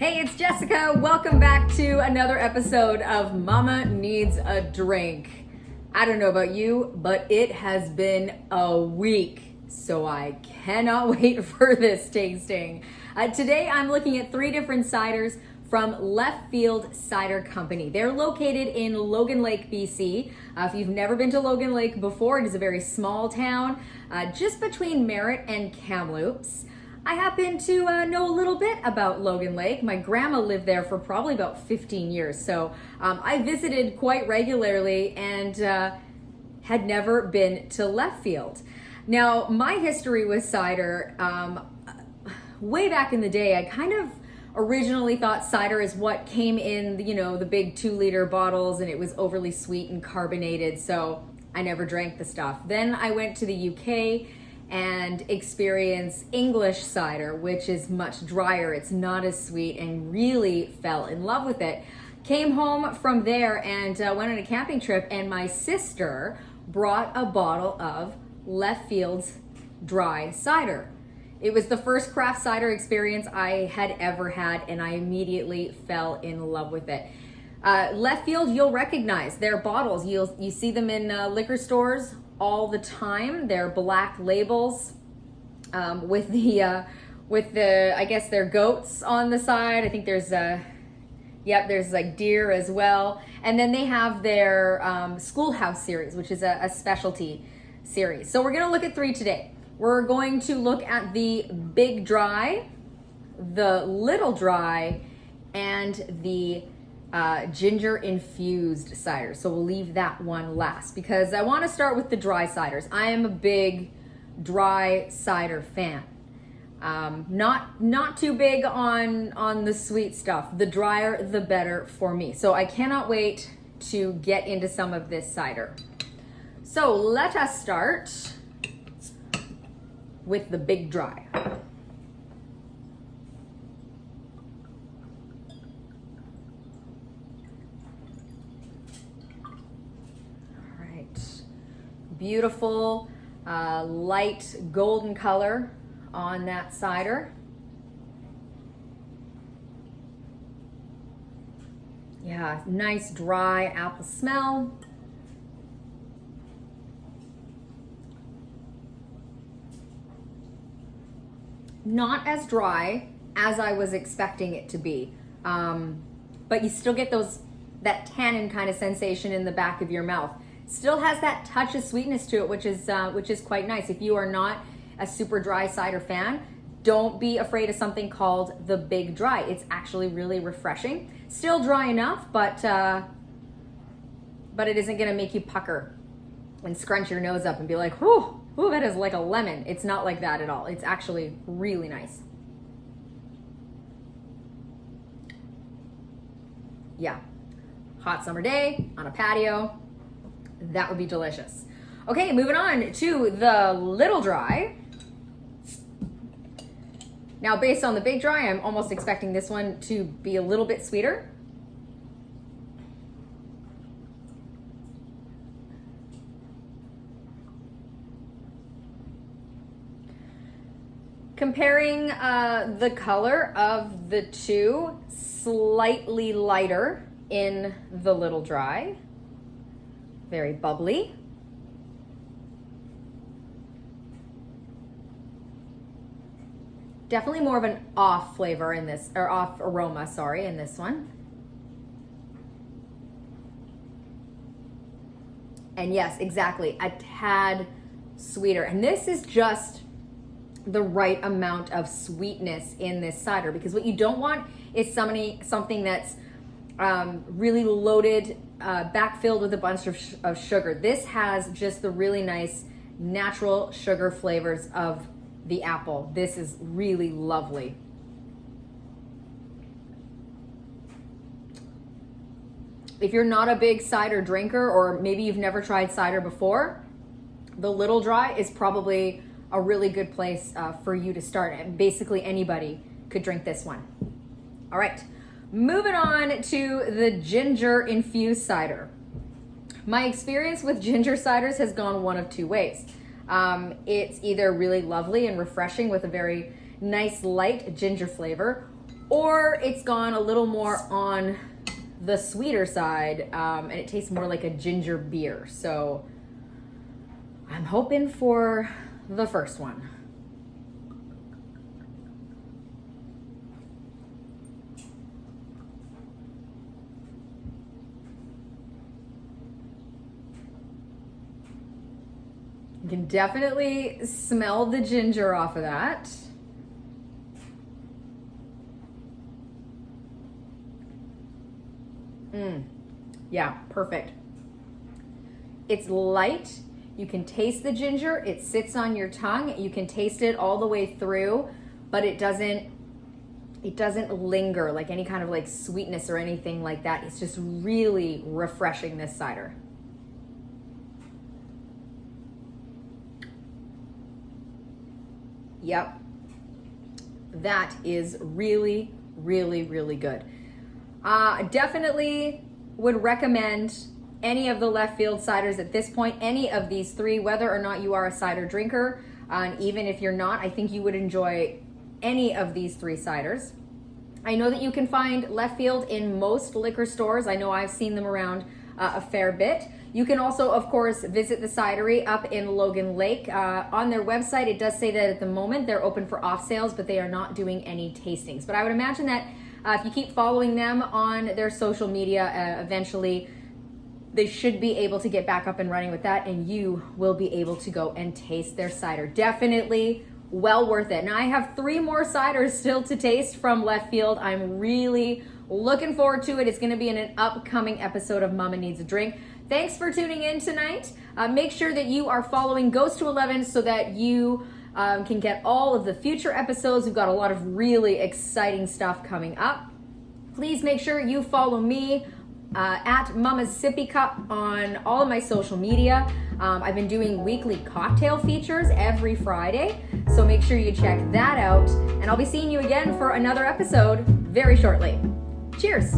Hey, it's Jessica. Welcome back to another episode of Mama Needs a Drink. I don't know about you, but it has been a week, so I cannot wait for this tasting. Today I'm looking at 3 different ciders from Left Field Cider Company. They're located in Logan Lake, BC. If you've never been to Logan Lake before, it is a very small town, just between Merritt and Kamloops. I happen to know a little bit about Logan Lake. My grandma lived there for probably about 15 years, so I visited quite regularly and had never been to Left Field. Now, my history with cider, way back in the day, I kind of originally thought cider is what came in, the big 2-liter bottles, and it was overly sweet and carbonated, so I never drank the stuff. Then I went to the UK and experienced English cider, which is much drier. It's not as sweet, and really fell in love with it. Came home from there and went on a camping trip, and my sister brought a bottle of Left Field's dry cider. It was the first craft cider experience I had ever had, and I immediately fell in love with it. Left Field, you'll recognize their bottles. You see them in liquor stores all the time. They're black labels with the I guess they're goats on the side. I think there's there's like deer as well. And then they have their Schoolhouse series, which is a specialty series. So we're gonna look at 3 today. We're going to look at the Big Dry, the Little Dry, and the Ginger Infused Cider. So we'll leave that one last because I want to start with the dry ciders. I am a big dry cider fan. Not too big on the sweet stuff. The drier, the better for me. So I cannot wait to get into some of this cider. So let us start with the Big Dry. Beautiful light golden color on that cider. Yeah, nice dry apple smell. Not as dry as I was expecting it to be, but you still get that tannin kind of sensation in the back of your mouth. Still has that touch of sweetness to it, which is quite nice. If you are not a super dry cider fan, don't be afraid of something called the Big Dry. It's actually really refreshing. Still dry enough, but it isn't gonna make you pucker and scrunch your nose up and be like, whew, that is like a lemon. It's not like that at all. It's actually really nice. Yeah, hot summer day on a patio. That would be delicious. Okay, moving on to the Little Dry. Now, based on the Big Dry, I'm almost expecting this one to be a little bit sweeter. Comparing the color of the 2, slightly lighter in the Little Dry. Very bubbly. Definitely more of an off flavor in this, or off aroma, sorry, in this one. And yes, exactly, a tad sweeter. And this is just the right amount of sweetness in this cider, because what you don't want is something that's really loaded, backfilled with a bunch of sugar. This has just the really nice natural sugar flavors of the apple. This is really lovely. If you're not a big cider drinker, or maybe you've never tried cider before, the Little Dry is probably a really good place for you to start. And basically anybody could drink this one. All right. Moving on to the Ginger Infused Cider. My experience with ginger ciders has gone one of 2 ways. It's either really lovely and refreshing with a very nice light ginger flavor, or it's gone a little more on the sweeter side, and it tastes more like a ginger beer. So I'm hoping for the first one. You can definitely smell the ginger off of that. Yeah, perfect. It's light. You can taste the ginger. It sits on your tongue. You can taste it all the way through, but it doesn't linger like any kind of like sweetness or anything like that. It's just really refreshing, this cider. Yep. That is really, really, really good. Definitely would recommend any of the Left Field ciders at this point, any of these three, whether or not you are a cider drinker. And even if you're not, I think you would enjoy any of these three ciders. I know that you can find Left Field in most liquor stores. I know I've seen them around a fair bit. You can also, of course, visit the cidery up in Logan Lake. On their website, it does say that at the moment they're open for off sales, but they are not doing any tastings. But I would imagine that if you keep following them on their social media, eventually they should be able to get back up and running with that, and you will be able to go and taste their cider. Definitely well worth it. Now I have 3 more ciders still to taste from Left Field. I'm really looking forward to it. It's going to be in an upcoming episode of Mama Needs a Drink. Thanks for tuning in tonight. Make sure that you are following Ghost to 11 so that you can get all of the future episodes. We've got a lot of really exciting stuff coming up. Please make sure you follow me at Mama's Sippy Cup on all of my social media. I've been doing weekly cocktail features every Friday, so make sure you check that out. And I'll be seeing you again for another episode very shortly. Cheers.